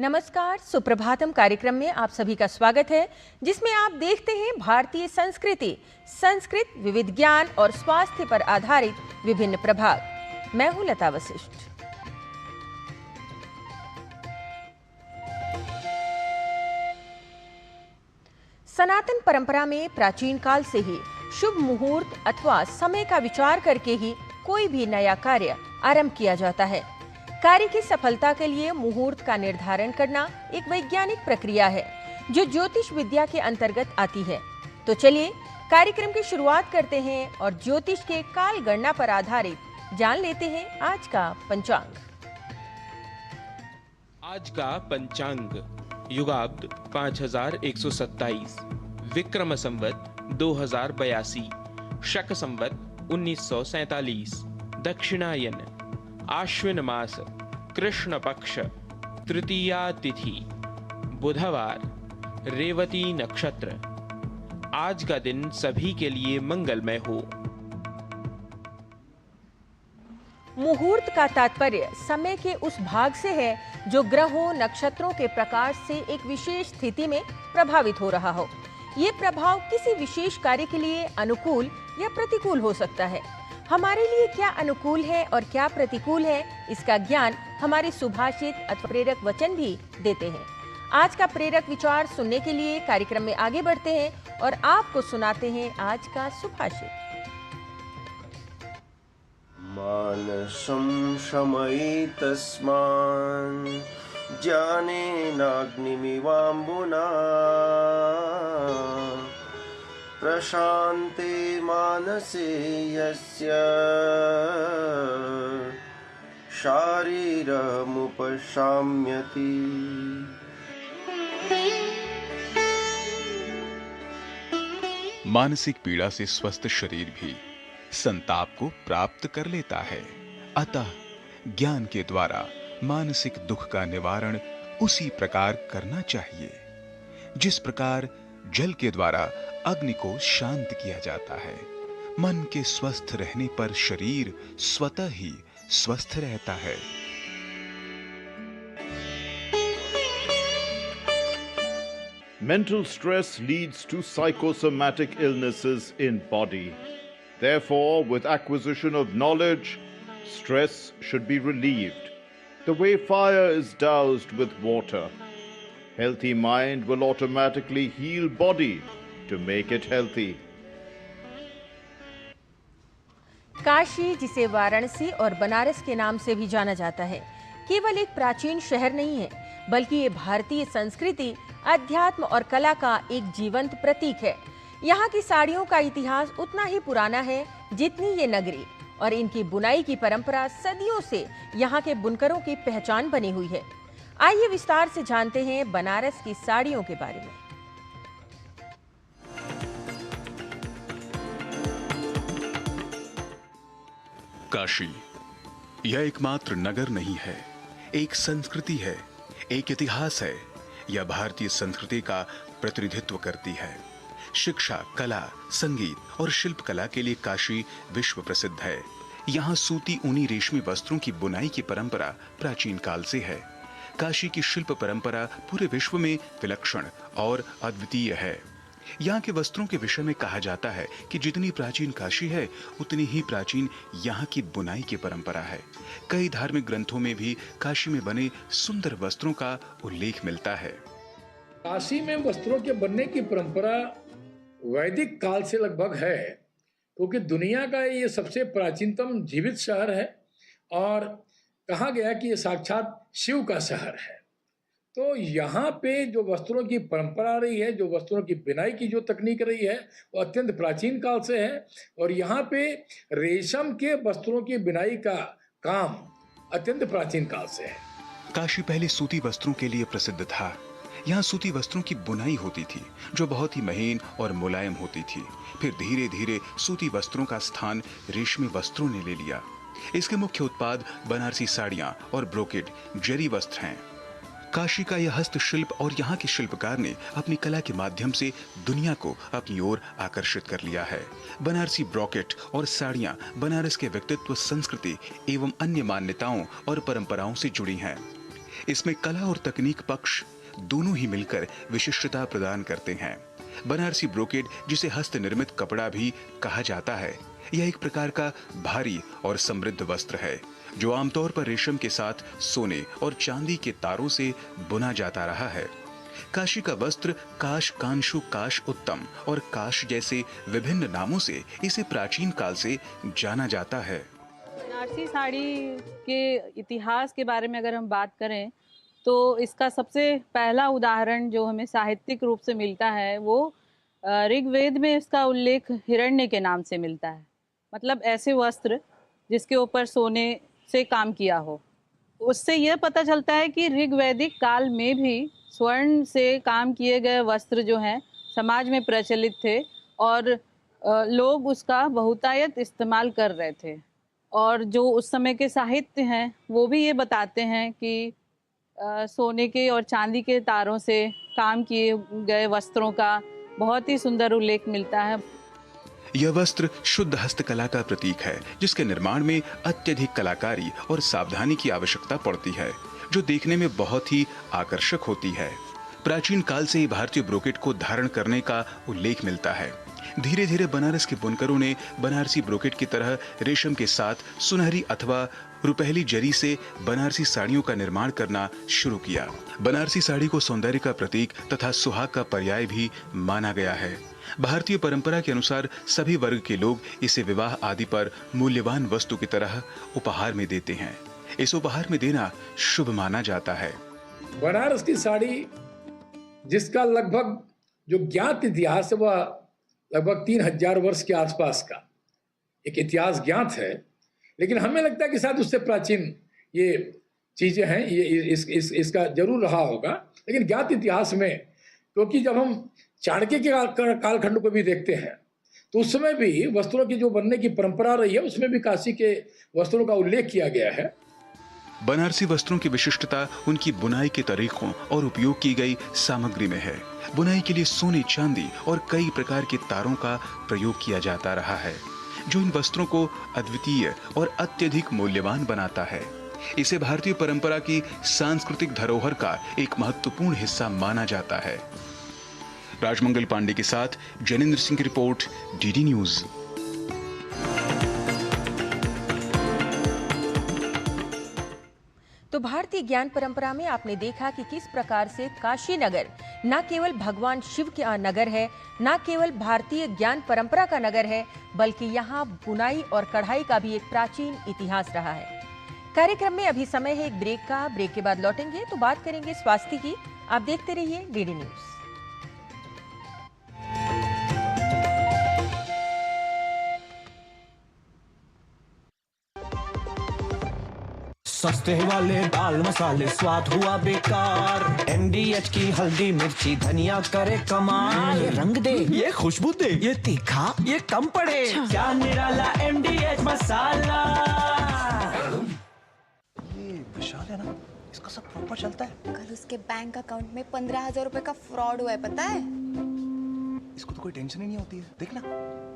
नमस्कार, सुप्रभातम कार्यक्रम में आप सभी का स्वागत है, जिसमें आप देखते हैं भारतीय संस्कृति, संस्कृत, विविध ज्ञान और स्वास्थ्य पर आधारित विभिन्न प्रभाग। मैं हूं लता वशिष्ठ। सनातन परंपरा में प्राचीन काल से ही शुभ मुहूर्त अथवा समय का विचार करके ही कोई भी नया कार्य आरंभ किया जाता है। कार्य की सफलता के लिए मुहूर्त का निर्धारण करना एक वैज्ञानिक प्रक्रिया है जो ज्योतिष विद्या के अंतर्गत आती है। तो चलिए कार्यक्रम की शुरुआत करते हैं और ज्योतिष के काल गणना पर आधारित जान लेते हैं आज का पंचांग। आज का पंचांग युगाब्द 5127, विक्रम संवत 2082, शक संवत 1947, दक्षिणायन, आश्विन मास, कृष्ण पक्ष, तृतीया तिथि, बुधवार, रेवती नक्षत्र। आज का दिन सभी के लिए मंगलमय हो। मुहूर्त का तात्पर्य समय के उस भाग से है जो ग्रहों नक्षत्रों के प्रकाश से एक विशेष स्थिति में प्रभावित हो रहा हो। ये प्रभाव किसी विशेष कार्य के लिए अनुकूल या प्रतिकूल हो सकता है। हमारे लिए क्या अनुकूल है और क्या प्रतिकूल है, इसका ज्ञान हमारे सुभाषित अथवा प्रेरक वचन भी देते हैं। आज का प्रेरक विचार सुनने के लिए कार्यक्रम में आगे बढ़ते हैं और आपको सुनाते हैं आज का सुभाषित। मानसं शमयितस्मान् ज्ञानेनाग्निमिवाम्बुना प्रशान्ते मानसे यस्य शारीरमुपशाम्यति। मानसिक पीड़ा से स्वस्थ शरीर भी संताप को प्राप्त कर लेता है। अतः ज्ञान के द्वारा मानसिक दुख का निवारण उसी प्रकार करना चाहिए जिस प्रकार जल के द्वारा अग्नि को शांत किया जाता है। मन के स्वस्थ रहने पर शरीर स्वतः ही स्वस्थ रहता है। Mental stress leads to psychosomatic illnesses in body. Therefore, with acquisition of knowledge, stress should be relieved. The way fire is doused with water, healthy mind will automatically heal body to make it healthy. Kashi, जिसे वाराणसी और बनारस के नाम से भी जाना जाता है, केवल एक प्राचीन शहर नहीं है, बल्कि ये भारतीय संस्कृति, अध्यात्म और कला का एक जीवंत प्रतीक है। यहाँ की साड़ियों का इतिहास उतना ही पुराना है जितनी ये नगरी, और इनकी बुनाई की परंपरा सदियों से यहाँ के बुनकरों की पहचान बनी हुई है। आइए विस्तार से जानते हैं बनारस की साड़ियों के बारे में। काशी यह एकमात्र नगर नहीं है, एक संस्कृति है, एक इतिहास है। यह भारतीय संस्कृति का प्रतिनिधित्व करती है। शिक्षा, कला, संगीत और शिल्पकला के लिए काशी विश्व प्रसिद्ध है। यहाँ सूती ऊनी रेशमी वस्त्रों की बुनाई की परंपरा प्राचीन काल से है। काशी की शिल्प परंपरा पूरे विश्व में विलक्षण और अद्वितीय है। यहाँ के वस्त्रों के विषय में कहा जाता है कि जितनी प्राचीन काशी है उतनी ही प्राचीन यहाँ की बुनाई की परंपरा है। कई धार्मिक ग्रंथों में भी काशी में बने सुंदर वस्त्रों का उल्लेख मिलता है। काशी में वस्त्रों के बनने की परंपरा वैदिक काल से लगभग है, क्योंकि दुनिया का ये सबसे प्राचीनतम जीवित शहर है और कहा गया कि ये साक्षात शिव का शहर है। तो यहाँ पे जो वस्त्रों की परंपरा रही है, जो वस्त्रों की बिनाई की जो तकनीक रही है, वो अत्यंत प्राचीन काल से है। और यहाँ पे रेशम के वस्त्रों की बिनाई का काम अत्यंत प्राचीन काल से है। काशी पहले सूती वस्त्रों के लिए प्रसिद्ध था। यहाँ सूती वस्त्रों की बुनाई होती थी जो बहुत ही महीन और मुलायम होती थी। फिर धीरे धीरे सूती वस्त्रों का स्थान रेशमी वस्त्रों ने ले लिया। इसके मुख्य उत्पाद बनारसी साड़ियाँ और ब्रोकेड जरी वस्त्र हैं। काशी का यह हस्तशिल्प और यहाँ के शिल्पकार ने अपनी कला के माध्यम से दुनिया को अपनी ओर आकर्षित कर लिया है। बनारसी ब्रोकेट और साड़ियाँ बनारस के व्यक्तित्व, संस्कृति एवं अन्य मान्यताओं और परंपराओं से जुड़ी हैं। इसमें कला और तकनीक पक्ष दोनों ही मिलकर विशिष्टता प्रदान करते हैं। बनारसी ब्रोकेड, जिसे हस्त निर्मित कपड़ा भी कहा जाता है, यह एक प्रकार का भारी और समृद्ध वस्त्र है जो आमतौर पर रेशम के साथ सोने और चांदी के तारों से बुना जाता रहा है। काशी का वस्त्र काश, कांशु, काश उत्तम और काश जैसे विभिन्न नामों से इसे प्राचीन काल से जाना जाता है। बनारसी साड़ी के इतिहास के बारे में अगर हम बात करें तो इसका सबसे पहला उदाहरण जो हमें साहित्यिक रूप से मिलता है वो ऋग्वेद में इसका उल्लेख हिरण्य के नाम से मिलता है। मतलब ऐसे वस्त्र जिसके ऊपर सोने से काम किया हो। उससे यह पता चलता है कि ऋग्वैदिक काल में भी स्वर्ण से काम किए गए वस्त्र जो हैं समाज में प्रचलित थे और लोग उसका बहुतायत इस्तेमाल कर रहे थे। और जो उस समय के साहित्य हैं वो भी ये बताते हैं कि सोने के और चांदी के तारों से काम किए गए वस्त्रों का बहुत ही सुंदर उल्लेख मिलता है। यह वस्त्र शुद्ध हस्तकला का प्रतीक है, जिसके निर्माण में अत्यधिक कलाकारी और सावधानी की आवश्यकता पड़ती है, जो देखने में बहुत ही आकर्षक होती है। प्राचीन काल से ही भारतीय ब्रोकेड को धारण करने का उल्लेख मिलता है। धीरे धीरे बनारस के बुनकरों ने बनारसी ब्रोकेड की तरह रेशम के साथ सुनहरी अथवा रुपहली जरी से बनारसी साड़ियों का निर्माण करना शुरू किया। बनारसी साड़ी को सौंदर्य का प्रतीक तथा सुहाग का पर्याय भी माना गया है। भारतीय परंपरा के अनुसार सभी वर्ग के लोग इसे विवाह आदि पर मूल्यवान वस्तु की तरह उपहार में देते हैं। इस उपहार में देना शुभ माना जाता है। बनारस की साड़ी जिसका लगभग जो ज्ञात इतिहास है वह लगभग 3000 वर्ष के आसपास का एक इतिहास ज्ञात है, लेकिन हमें लगता है कि शायद उससे प्राचीन ये चीजें हैं, ये इसका जरूर रहा होगा। लेकिन ज्ञात इतिहास में, क्योंकि जब हम चाणक्य के कालखंड को भी देखते हैं तो उस समय भी वस्त्रों की जो बनने की परंपरा रही है उसमें भी काशी के वस्त्रों का उल्लेख किया गया है। बनारसी वस्त्रों की विशिष्टता उनकी बुनाई के तरीकों और उपयोग की गई सामग्री में है। बुनाई के लिए सोने, चांदी और कई प्रकार के तारों का प्रयोग किया जाता रहा है, जो इन वस्त्रों को अद्वितीय और अत्यधिक मूल्यवान बनाता है। इसे भारतीय परंपरा की सांस्कृतिक धरोहर का एक महत्वपूर्ण हिस्सा माना जाता है। राजमंगल पांडे के साथ जनेंद्र सिंह की रिपोर्ट, डीडी न्यूज। तो भारतीय ज्ञान परंपरा में आपने देखा कि किस प्रकार से काशी नगर न केवल भगवान शिव का नगर है, न केवल भारतीय ज्ञान परंपरा का नगर है, बल्कि यहाँ बुनाई और कढ़ाई का भी एक प्राचीन इतिहास रहा है। कार्यक्रम में अभी समय है एक ब्रेक का। ब्रेक के बाद लौटेंगे तो बात करेंगे स्वास्थ्य की। आप देखते रहिए डीडी न्यूज। सस्ते वाले दाल मसाले स्वाद हुआ बेकार। MDH की हल्दी मिर्ची धनिया करे कमाल। ये रंग दे, ये खुशबू दे, ये तीखा, ये कम पड़े। क्या निराला MDH मसाला। ये विशाल है ना, इसका सब प्रॉपर चलता है। कल उसके बैंक अकाउंट में 15,000 रुपए का फ्रॉड हुआ है, पता है? इसको तो कोई टेंशन ही नहीं होती है। देखना।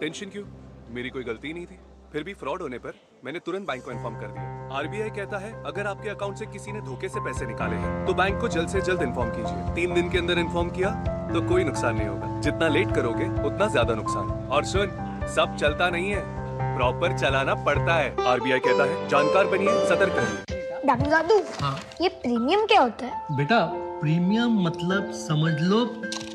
टेंशन क्यों? मेरी कोई गलती नहीं थी। फिर भी फ्रॉड होने पर मैंने तुरंत बैंक को इन्फॉर्म कर दिया। RBI कहता है अगर आपके अकाउंट से किसी ने धोखे से पैसे निकाले हैं तो बैंक को जल्द से जल्द इन्फॉर्म कीजिए। 3 दिन के अंदर इन्फॉर्म किया तो कोई नुकसान नहीं होगा। जितना लेट करोगे उतना ज्यादा नुकसान। और सुन, सब चलता नहीं है, प्रॉपर चलाना पड़ता है। RBI कहता है जानकार बनिए, सतर्क रहिए। दादू, ये प्रीमियम क्या होता है? बेटा, प्रीमियम मतलब समझ लो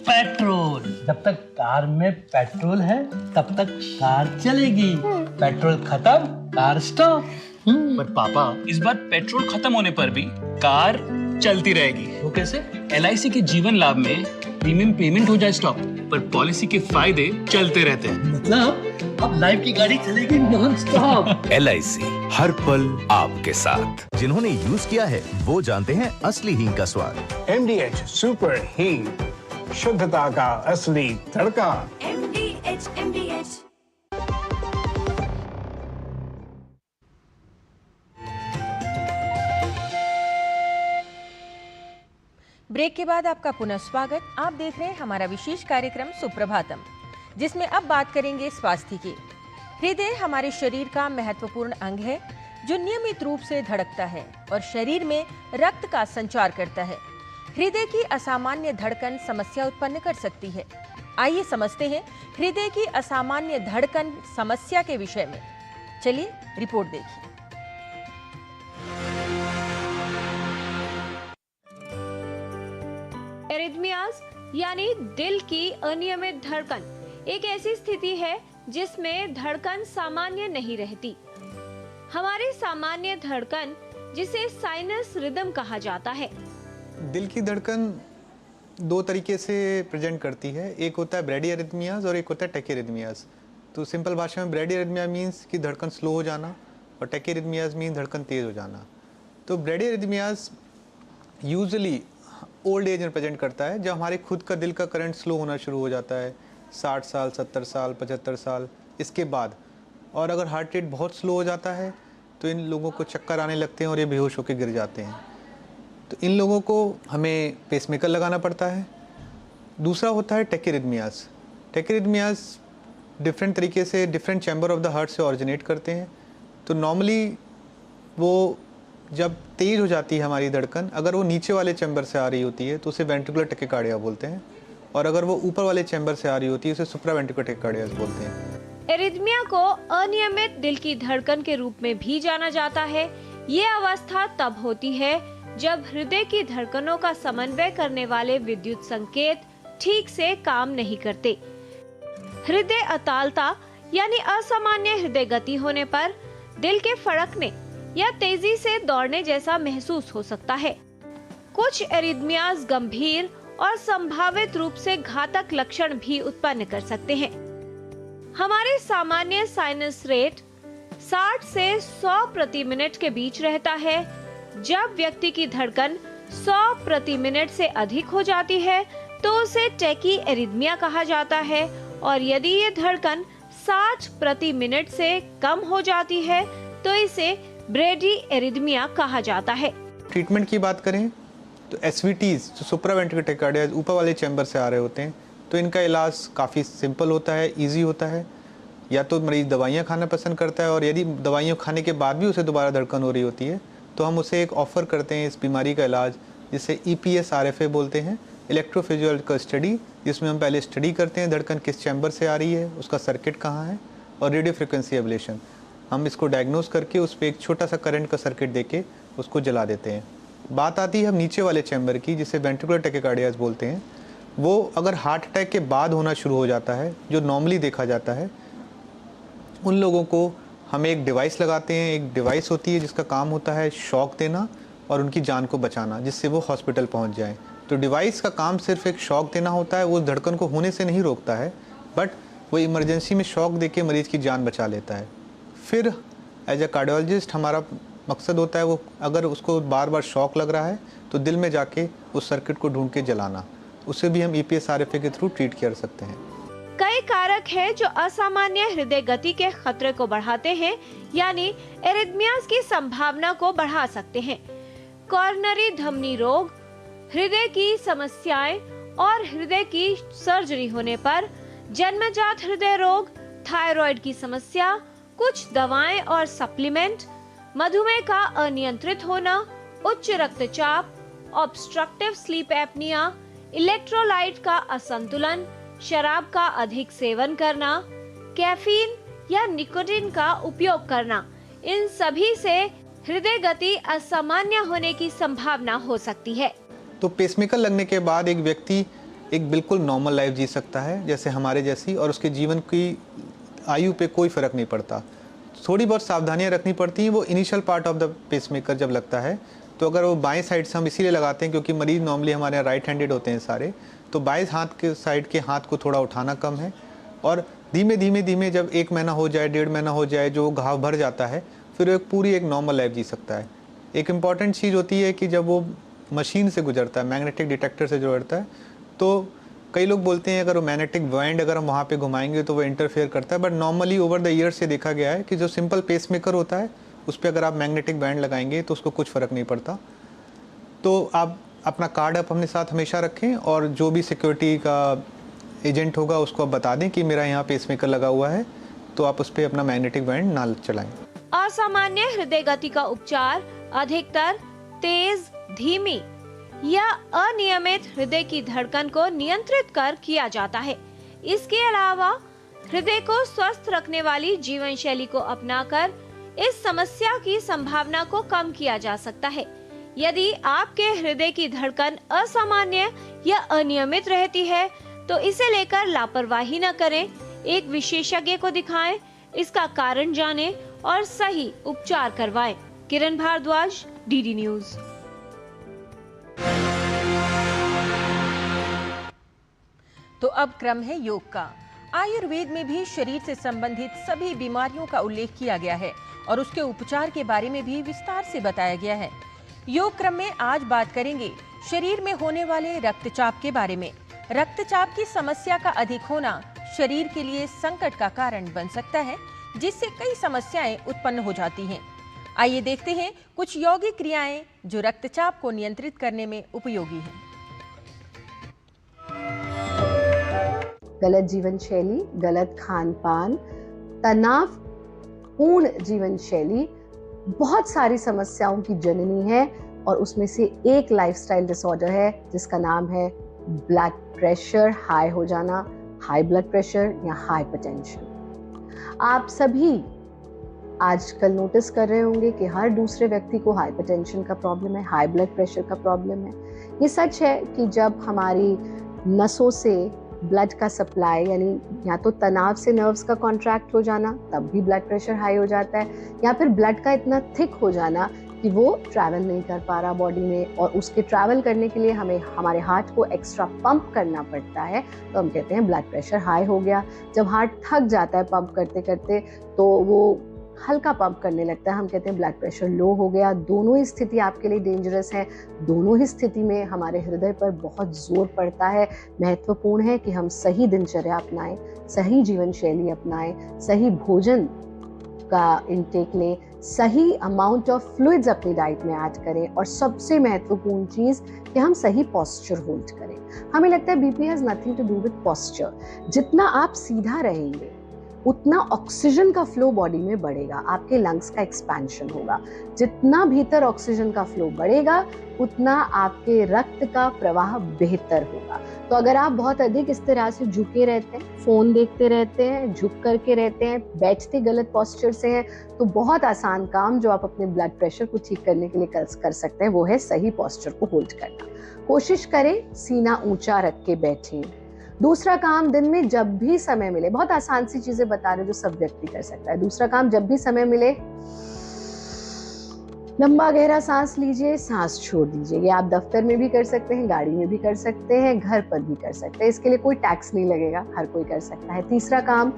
पेट्रोल। जब तक कार में पेट्रोल है तब तक कार चलेगी। पेट्रोल खत्म, कार स्टॉप। पर पापा, इस बार पेट्रोल खत्म होने पर भी कार चलती रहेगी। वो कैसे? LIC के जीवन लाभ में प्रीमियम पेमेंट हो जाए स्टॉप, पर पॉलिसी के फायदे चलते रहते हैं। मतलब अब लाइफ की गाड़ी चलेगी नॉन स्टॉप। LIC हर पल आपके साथ। जिन्होंने यूज किया है वो जानते हैं असली हींग का स्वाद। MDH सुपर हींग, शुद्धता का असली तड़का। MDH। ब्रेक के बाद आपका पुनः स्वागत। आप देख रहे हैं हमारा विशेष कार्यक्रम सुप्रभातम, जिसमें अब बात करेंगे स्वास्थ्य की। हृदय हमारे शरीर का महत्वपूर्ण अंग है। जो नियमित रूप से धड़कता है और शरीर में रक्त का संचार करता है। हृदय की असामान्य धड़कन समस्या उत्पन्न कर सकती है। आइए समझते हैं हृदय की असामान्य धड़कन समस्या के विषय में। चलिए रिपोर्ट देखिए। एरिथमियाज यानी दिल की अनियमित धड़कन एक ऐसी स्थिति है जिसमें धड़कन सामान्य नहीं रहती। हमारी सामान्य धड़कन जिसे साइनस रिदम कहा जाता है। दिल की धड़कन दो तरीके से प्रेजेंट करती है, एक होता है ब्रेडियरिथमियाज और एक होता है टैकीरिथमियाज। तो सिंपल भाषा में ब्रेडियरिथमिया मीन्स कि धड़कन स्लो हो जाना और टैकीरिथमियाज मीन्स धड़कन तेज हो जाना। तो ब्रेडियरिथमियाज यूजुअली ओल्ड एज में प्रेजेंट करता है, जब हमारे खुद का दिल का करंट स्लो होना शुरू हो जाता है 60 साल, 70 साल, 75 साल इसके बाद। और अगर हार्ट रेट बहुत स्लो हो जाता है तो इन लोगों को चक्कर आने लगते हैं और ये बेहोश होकर गिर जाते हैं। तो इन लोगों को हमें पेसमेकर लगाना पड़ता है। दूसरा होता है टैकीरिथमियाज। टैकीरिथमियाज डिफरेंट तरीके से different chamber of the heart से ऑरिजिनेट करते हैं। तो नॉर्मली वो जब तेज हो जाती है हमारी धड़कन, अगर वो नीचे वाले चैम्बर से आ रही होती है तो उसे वेंट्रिकुलर टैकीकार्डिया बोलते हैं, और अगर वो ऊपर वाले चैम्बर से आ रही होती है उसे सुप्रावेंट्रिकुलर टैकीकार्डिया बोलते हैं। एरिथमिया को अनियमित दिल की धड़कन के रूप में भी जाना जाता है। ये अवस्था तब होती है जब हृदय की धड़कनों का समन्वय करने वाले विद्युत संकेत ठीक से काम नहीं करते। हृदय अतालता यानी असामान्य हृदय गति होने पर दिल के फड़कने या तेजी से दौड़ने जैसा महसूस हो सकता है। कुछ एरिथमियाज गंभीर और संभावित रूप से घातक लक्षण भी उत्पन्न कर सकते हैं। हमारे सामान्य साइनस रेट 60 से 100 प्रति मिनट के बीच रहता है। जब व्यक्ति की धड़कन 100 प्रति मिनट से अधिक हो जाती है तो उसे टैकी एरिथमिया कहा जाता है, और यदि ये धड़कन 60 प्रति मिनट से कम हो जाती है तो इसे ब्रेडी एरिथमिया कहा जाता है। ट्रीटमेंट की बात करें तो एसवीटीज जो सुप्रावेंट्रिकुलर टैकीकार्डिया ऊपर वाले चैम्बर से आ रहे होते हैं, तो इनका इलाज काफ़ी सिंपल होता है, इजी होता है। या तो मरीज़ दवाइयाँ खाना पसंद करता है, और यदि दवाइयाँ खाने के बाद भी उसे दोबारा धड़कन हो रही होती है तो हम उसे एक ऑफ़र करते हैं इस बीमारी का इलाज, जिसे EPS RFA बोलते हैं, इलेक्ट्रोफिजियोलॉजिकल स्टडी, जिसमें हम पहले स्टडी करते हैं धड़कन किस चैम्बर से आ रही है, उसका सर्किट कहाँ है, और रेडियो फ्रिक्वेंसी एब्लेशन। हम इसको डायग्नोज करके उस पर एक छोटा सा करंट का सर्किट देके उसको जला देते हैं। बात आती है अब नीचे वाले चैम्बर की, जिसे वेंट्रिकुलर टैकीकार्डियाज बोलते हैं। वो अगर हार्ट अटैक के बाद होना शुरू हो जाता है, जो नॉर्मली देखा जाता है, उन लोगों को हम एक डिवाइस लगाते हैं। एक डिवाइस होती है जिसका काम होता है शॉक देना और उनकी जान को बचाना, जिससे वो हॉस्पिटल पहुंच जाएं। तो डिवाइस का काम सिर्फ एक शॉक देना होता है, वो धड़कन को होने से नहीं रोकता है, बट वो इमरजेंसी में शॉक देके मरीज़ की जान बचा लेता है। फिर एज ए कार्डियोलॉजिस्ट हमारा मकसद होता है वो अगर उसको बार बार शॉक लग रहा है तो दिल में जाके उस सर्किट को ढूंढ के जलाना, उसे भी हम EPS RFA के थ्रू ट्रीट कर सकते हैं। कई कारक हैं जो असामान्य हृदय गति के खतरे को बढ़ाते हैं, यानी एरिथमियाज की संभावना को बढ़ा सकते हैं। कॉर्नरी धमनी रोग, हृदय की समस्याएं और हृदय की सर्जरी होने पर, जन्मजात हृदय रोग, थायराइड की समस्या, कुछ दवाएं और सप्लीमेंट, मधुमेह का अनियंत्रित होना, उच्च रक्तचाप, ऑब्स्ट्रक्टिव स्लीप एपनिया, इलेक्ट्रोलाइट का असंतुलन, शराब का अधिक सेवन करना, कैफीन या निकोटीन का उपयोग करना, इन सभी से हृदय गति असामान्य होने की संभावना हो सकती है। तो पेसमेकर लगने के बाद एक व्यक्ति एक बिल्कुल नॉर्मल लाइफ जी सकता है, जैसे हमारे जैसी, और उसके जीवन की आयु पे कोई फर्क नहीं पड़ता। थोड़ी बहुत सावधानियां रखनी पड़ती हैं वो initial part of the pacemaker जब लगता है। तो अगर वो बाएं साइड से हम इसीलिए लगाते हैं क्योंकि मरीज नॉर्मली हमारे यहाँ राइट हैंडेड होते हैं सारे, तो बाएं हाथ के साइड के हाथ को थोड़ा उठाना कम है, और धीमे धीमे धीमे जब 1 महीना हो जाए, 1.5 महीना हो जाए, जो घाव भर जाता है, फिर वो पूरी एक नॉर्मल लाइफ जी सकता है। एक इम्पॉर्टेंट चीज़ होती है कि जब वो मशीन से गुजरता है, मैग्नेटिक डिटेक्टर से गुजरता है, तो कई लोग बोलते हैं अगर वो मैग्नेटिक बैंड अगर हम वहाँ पे घुमाएंगे तो वो इंटरफेयर करता है, but normally over the year से देखा गया है कि जो सिंपल पेसमेकर होता है उस पर अगर आप मैग्नेटिक बैंड लगाएंगे तो उसको कुछ फ़र्क नहीं पड़ता। तो आप अपना कार्ड आप अपने साथ हमेशा रखें, और जो भी सिक्योरिटी का एजेंट होगा उसको आप बता दें कि मेरा यहाँ पेसमेकर लगा हुआ है, तो आप उस पर अपना मैग्नेटिक बैंड ना चलाएं। असामान्य हृदय गति का उपचार अधिकतर तेज, धीमी या अनियमित हृदय की धड़कन को नियंत्रित कर किया जाता है। इसके अलावा हृदय को स्वस्थ रखने वाली जीवन शैली को अपनाकर इस समस्या की संभावना को कम किया जा सकता है। यदि आपके हृदय की धड़कन असामान्य या अनियमित रहती है तो इसे लेकर लापरवाही न करें, एक विशेषज्ञ को दिखाएं, इसका कारण जानें और सही उपचार करवाएं। किरण भारद्वाज, डीडी न्यूज। तो अब क्रम है योग का। आयुर्वेद में भी शरीर से संबंधित सभी बीमारियों का उल्लेख किया गया है और उसके उपचार के बारे में भी विस्तार से बताया गया है। योग क्रम में आज बात करेंगे शरीर में होने वाले रक्तचाप के बारे में। रक्तचाप की समस्या का अधिक होना शरीर के लिए संकट का कारण बन सकता है, जिससे कई समस्याएं उत्पन्न हो जाती हैं। आइए देखते हैं कुछ यौगिक क्रियाएं जो रक्तचाप को नियंत्रित करने में उपयोगी हैं। गलत जीवन शैली, गलत खान पान, तनाव पूर्ण जीवन शैली बहुत सारी समस्याओं की जननी है और उसमें से एक लाइफस्टाइल डिसऑर्डर है जिसका नाम है ब्लड प्रेशर हाई हो जाना, हाई ब्लड प्रेशर या हाइपरटेंशन। आप सभी आजकल नोटिस कर रहे होंगे कि हर दूसरे व्यक्ति को हाइपरटेंशन का प्रॉब्लम है, हाई ब्लड प्रेशर का प्रॉब्लम है। ये सच है कि जब हमारी नसों से ब्लड का सप्लाई यानी या तो तनाव से नर्व्स का कॉन्ट्रैक्ट हो जाना तब भी ब्लड प्रेशर हाई हो जाता है, या फिर ब्लड का इतना थिक हो जाना कि वो ट्रैवल नहीं कर पा रहा बॉडी में और उसके ट्रैवल करने के लिए हमें हमारे हार्ट को एक्स्ट्रा पंप करना पड़ता है, तो हम कहते हैं ब्लड प्रेशर हाई हो गया। जब हार्ट थक जाता है पंप करते करते तो वो हल्का पंप करने लगता है, हम कहते हैं ब्लड प्रेशर लो हो गया। दोनों ही स्थिति आपके लिए डेंजरस है। दोनों ही स्थिति में हमारे हृदय पर बहुत जोर पड़ता है। महत्वपूर्ण है कि हम सही दिनचर्या अपनाएं, सही जीवन शैली अपनाएं, सही भोजन का इंटेक लें, सही अमाउंट ऑफ फ्लूइड्स अपनी डाइट में ऐड करें और सबसे महत्वपूर्ण चीज़ कि हम सही पोस्चर होल्ड करें। हमें लगता है BP has nothing to do with posture. जितना आप सीधा रहेंगे उतना ऑक्सीजन का फ्लो बॉडी में बढ़ेगा, आपके लंग्स का एक्सपेंशन होगा। जितना भीतर ऑक्सीजन का फ्लो बढ़ेगा उतना आपके रक्त का प्रवाह बेहतर होगा। तो अगर आप बहुत अधिक इस तरह से झुके रहते हैं, फोन देखते रहते हैं, झुक करके रहते हैं, बैठते गलत पोस्चर से हैं, तो बहुत आसान काम जो आप अपने ब्लड प्रेशर को ठीक करने के लिए कर सकते हैं वो है सही पोस्चर को होल्ड करना। कोशिश करें सीना ऊंचा रख के बैठें। दूसरा काम, दिन में जब भी समय मिले, बहुत आसान सी चीजें बता रहे जो सब व्यक्ति कर सकता है। दूसरा काम, जब भी समय मिले लंबा गहरा सांस लीजिए, सांस छोड़ दीजिए। ये आप दफ्तर में भी कर सकते हैं, गाड़ी में भी कर सकते हैं, घर पर भी कर सकते हैं। इसके लिए कोई टैक्स नहीं लगेगा, हर कोई कर सकता है। तीसरा काम,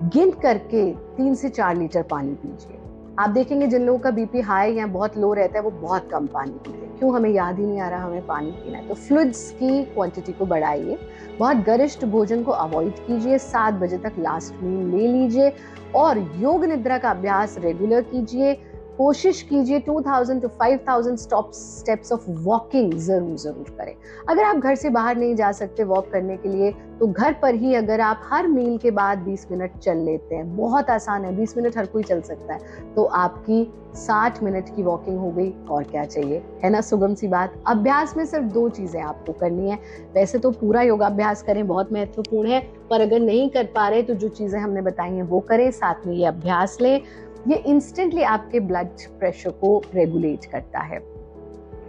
गिन करके 3 से 4 लीटर पानी पीजिए। आप देखेंगे जिन लोगों का बीपी हाई या बहुत लो रहता है वो बहुत कम पानी पीते हैं। क्यों? हमें याद ही नहीं आ रहा हमें पानी पीना है। तो फ्लूइड्स की क्वांटिटी को बढ़ाइए, बहुत गरिष्ठ भोजन को अवॉइड कीजिए, 7 बजे तक लास्ट मील ले लीजिए और योग निद्रा का अभ्यास रेगुलर कीजिए। कोशिश कीजिए 2000 to 5000 स्टेप्स ऑफ वॉकिंग जरूर करें। अगर आप घर से बाहर नहीं जा सकते वॉक करने के लिए तो घर पर ही अगर आप हर मील के बाद 20 मिनट चल लेते हैं, बहुत आसान है, 20 मिनट हर कोई चल सकता है, तो आपकी 60 मिनट की वॉकिंग हो गई। और क्या चाहिए, है ना सुगम सी बात। अभ्यास में सिर्फ 2 चीजें आपको करनी है। वैसे तो पूरा योगाभ्यास करें, बहुत महत्वपूर्ण है, पर अगर नहीं कर पा रहे तो जो चीजें हमने बताई हैं वो करें, साथ में ये अभ्यास लें। ये इंस्टेंटली आपके ब्लड प्रेशर को रेगुलेट करता है।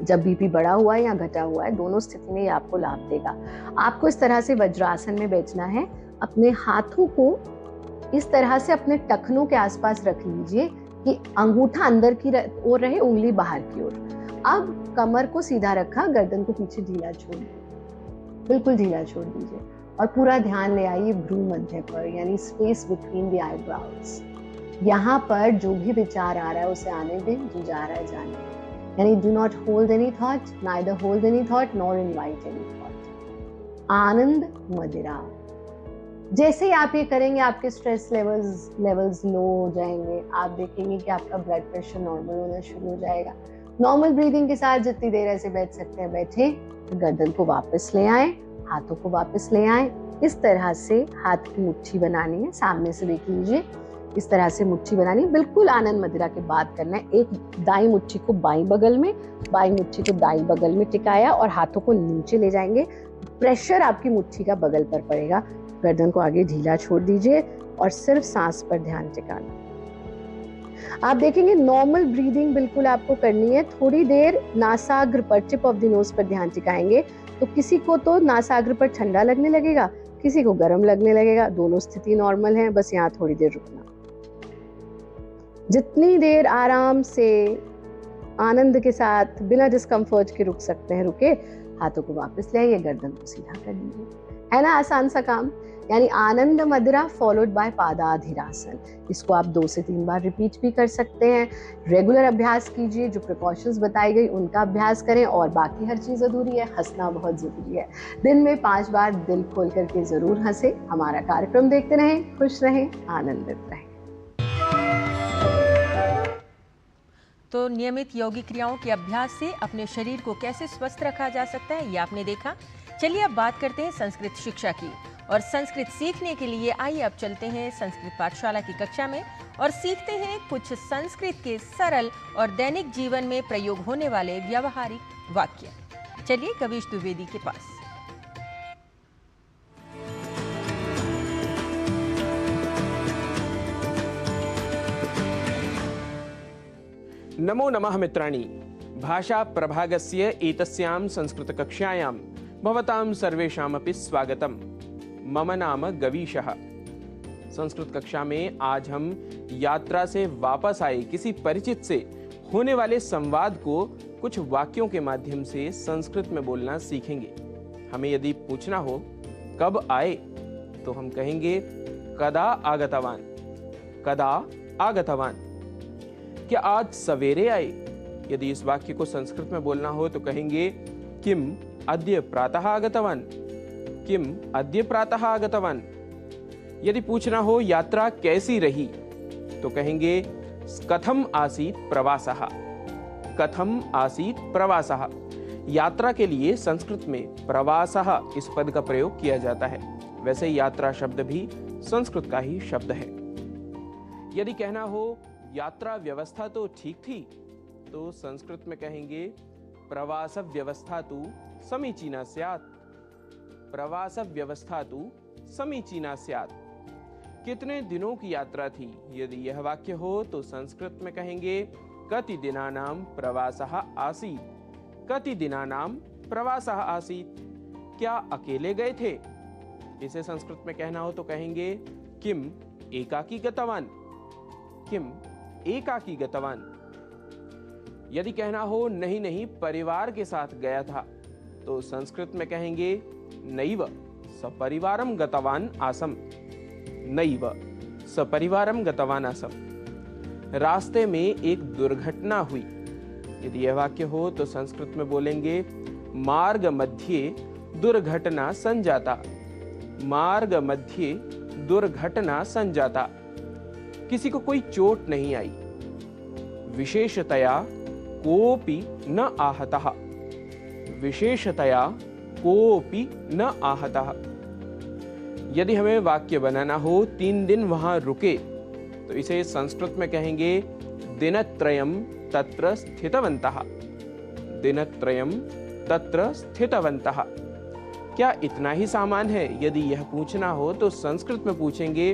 जब बीपी बढ़ा हुआ है या घटा हुआ है, दोनों स्थिति में ये आपको लाभ देगा। आपको इस तरह से वज्रासन में बैठना है। अपने हाथों को इस तरह से अपने टखनों के आसपास रख लीजिए कि अंगूठा अंदर की ओर रहे, उंगली बाहर की ओर। अब कमर को सीधा रखा, गर्दन को पीछे ढीला छोड़ दीजिए, बिल्कुल ढीला छोड़ दीजिए और पूरा ध्यान ले आइए भ्रू मध्य पर, यानी स्पेस बिटवीन द आईब्राउज। यहाँ पर जो भी विचार आ रहा है उसे आने दें, जो जा रहा है जाने दें। यानी do not hold any thought, neither hold any thought nor invite any thought. आनंद मदिरा। जैसे ही आप ये करेंगे आपके स्ट्रेस लेवल्स लो हो जाएंगे। आप देखेंगे कि आपका ब्लड प्रेशर नॉर्मल होना शुरू हो जाएगा। नॉर्मल ब्रीदिंग के साथ जितनी देर ऐसे बैठ सकते हैं बैठें। गर्दन को वापस ले आए, हाथों को वापस ले आए। इस तरह से हाथ की मुट्ठी बनानी है, सामने से देख लीजिए। इस तरह से मुट्ठी बनानी, बिल्कुल आनंद मदिरा के बाद करना है। एक दाई मुट्ठी को बाईं बगल में, बाईं मुट्ठी को दाईं बगल में टिकाया और हाथों को नीचे ले जाएंगे। प्रेशर आपकी मुट्ठी का बगल पर पड़ेगा। गर्दन को आगे ढीला छोड़ दीजिए और सिर्फ सांस पर ध्यान टिकाना। आप देखेंगे नॉर्मल ब्रीदिंग बिल्कुल आपको करनी है। थोड़ी देर नासाग्र पर, टिप ऑफ द नोज पर ध्यान टिकाएंगे। तो किसी को तो नासाग्र पर ठंडा लगने लगेगा, किसी को गर्म लगने लगेगा। दोनों स्थिति नॉर्मल है, बस यहाँ थोड़ी देर रुकना। जितनी देर आराम से आनंद के साथ बिना डिस्कम्फर्ट के रुक सकते हैं रुके। हाथों को वापस ले आइए, गर्दन को सीधा कर दीजिए। है ना आसान सा काम। यानी आनंद मदिरा फॉलोड बाय पादाधिरासन। इसको आप 2 से 3 बार रिपीट भी कर सकते हैं। रेगुलर अभ्यास कीजिए, जो प्रिकॉशंस बताई गई उनका अभ्यास करें, और बाकी हर चीज़ अधूरी है, हंसना बहुत ज़रूरी है। दिन में 5 बार दिल खोल करके ज़रूर हंसे। हमारा कार्यक्रम देखते रहें, खुश रहें, आनंदित रहें। तो नियमित योगिक क्रियाओं के अभ्यास से अपने शरीर को कैसे स्वस्थ रखा जा सकता है, ये आपने देखा। चलिए अब बात करते हैं संस्कृत शिक्षा की। और संस्कृत सीखने के लिए आइए अब चलते हैं संस्कृत पाठशाला की कक्षा में और सीखते हैं कुछ संस्कृत के सरल और दैनिक जीवन में प्रयोग होने वाले व्यावहारिक वाक्य। चलिए कविश द्विवेदी के पास। नमो नमः मित्राणि। भाषा प्रभागस्य एतस्यां संस्कृत कक्षायां भवतां सर्वेषामपि स्वागतम्। मम नाम गवीशः। संस्कृत कक्षा में आज हम यात्रा से वापस आए किसी परिचित से होने वाले संवाद को कुछ वाक्यों के माध्यम से संस्कृत में बोलना सीखेंगे। हमें यदि पूछना हो कब आए, तो हम कहेंगे कदा आगतवान। कदा आगतवान। क्या आज सवेरे आए? यदि इस वाक्य को संस्कृत में बोलना हो तो कहेंगे किम अद्य प्रातः आगतवान। किम अद्य प्रातः आगतवान। यदि पूछना हो यात्रा कैसी रही, तो कहेंगे कथम आसीत् प्रवासः। कथम आसीत् प्रवासः। यात्रा के लिए संस्कृत में प्रवासः इस पद का प्रयोग किया जाता है। वैसे यात्रा शब्द भी संस्कृत का ही शब्द है। यदि कहना हो यात्रा व्यवस्था तो ठीक थी, तो संस्कृत में कहेंगे प्रवास व्यवस्था तु समीचीना स्यात्। प्रवास व्यवस्था तु समीचीना स्यात्। कितने दिनों की यात्रा थी? यदि यह वाक्य हो तो संस्कृत में कहेंगे कति दिनानां प्रवासः आसीत्। कति दिनानां प्रवासः आसीत्। क्या अकेले गए थे? इसे संस्कृत में कहना हो तो कहेंगे किम एकाकी गतवान। किम एकाकी गतवान। यदि कहना हो नहीं नहीं परिवार के साथ गया था, तो संस्कृत में कहेंगे नैव सपरिवारं गतवान आसम। नैव सपरिवारं गतवान आसम। रास्ते में एक दुर्घटना हुई। यदि यह वाक्य हो तो संस्कृत में बोलेंगे मार्ग मध्ये दुर्घटना संजाता। मार्ग मध्ये दुर्घटना संजाता। किसी को कोई चोट नहीं आई। विशेषतया कोपि न आहतः। विशेषतया कोपि न आहतः। यदि हमें वाक्य बनाना हो 3 दिन वहां रुके, तो इसे संस्कृत में कहेंगे दिनत्रयम् तत्र स्थितवन्तः। दिनत्रयम् तत्र स्थितवन्तः। क्या इतना ही सामान है? यदि यह पूछना हो तो संस्कृत में पूछेंगे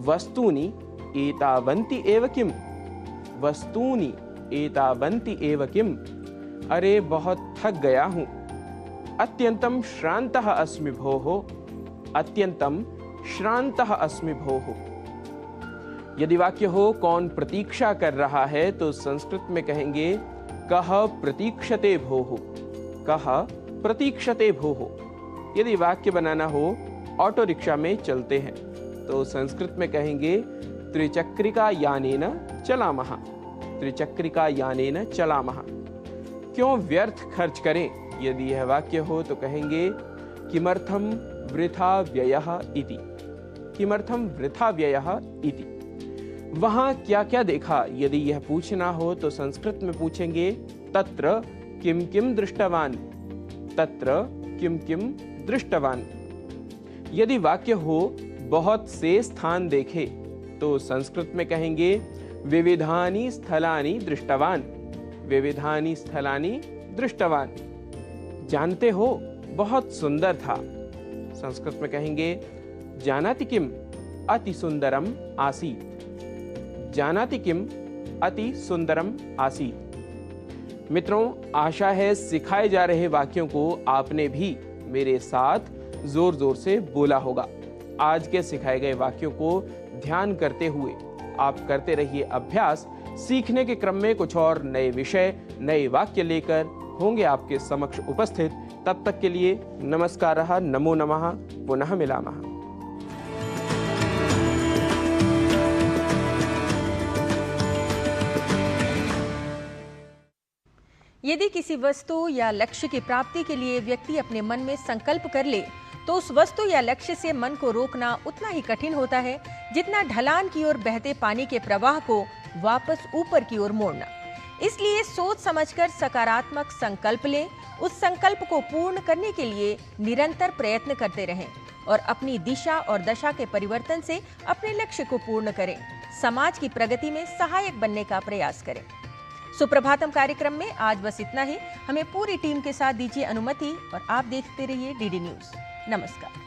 वस्तूनि एतावन्ति एव किम। वस्तूनि एतावन्ति एव किम। अरे बहुत थक गया हूं। अत्यंतम श्रान्तः अस्मि भोः। अत्यंतम श्रान्तः अस्मि भोः। यदि वाक्य हो कौन प्रतीक्षा कर रहा है, तो संस्कृत में कहेंगे कः प्रतीक्षते भोः। कः प्रतीक्षते भोः। यदि वाक्य बनाना हो ऑटो रिक्शा में चलते हैं, तो संस्कृत में कहेंगे त्रिचक्रिका यानेन चलामः। त्रिचक्रिका यानेन चलामः। क्यों व्यर्थ खर्च करें? यदि यह वाक्य हो तो कहेंगे किमर्थम वृथा व्ययः इति। किमर्थम वृथा व्ययः इति। वहां क्या क्या देखा? यदि यह पूछना हो तो संस्कृत में पूछेंगे तत्र किम किम दृष्टवान। तत्र किम किम दृष्टवान। यदि वाक्य हो बहुत से स्थान देखे, तो संस्कृत में कहेंगे विविधानि स्थलानि दृष्टवान। विविधानि स्थलानि दृष्टवान, जानते हो बहुत सुंदर था। संस्कृत में कहेंगे जानाति किम अति सुंदरम आसीत। जानाति किम अति सुंदरम आसीत। मित्रों, आशा है सिखाए जा रहे वाक्यों को आपने भी मेरे साथ जोर जोर से बोला होगा। आज के सिखाए गए वाक्यों को ध्यान करते हुए आप करते रहिए अभ्यास। सीखने के क्रम में कुछ और नए विषय, नए वाक्य लेकर होंगे आपके समक्ष उपस्थित। तब तक के लिए नमस्कारः, नमो नमः, पुनः मिलामः। यदि किसी वस्तु या लक्ष्य की प्राप्ति के लिए व्यक्ति अपने मन में संकल्प कर ले तो उस वस्तु या लक्ष्य से मन को रोकना उतना ही कठिन होता है जितना ढलान की ओर बहते पानी के प्रवाह को वापस ऊपर की ओर मोड़ना। इसलिए सोच समझकर सकारात्मक संकल्प लें, उस संकल्प को पूर्ण करने के लिए निरंतर प्रयत्न करते रहें और अपनी दिशा और दशा के परिवर्तन से अपने लक्ष्य को पूर्ण करें। समाज की प्रगति में सहायक बनने का प्रयास करें। सुप्रभातम कार्यक्रम में आज बस इतना ही। हमें पूरी टीम के साथ दीजिए अनुमति और आप देखते रहिए डीडी न्यूज। नमस्कार।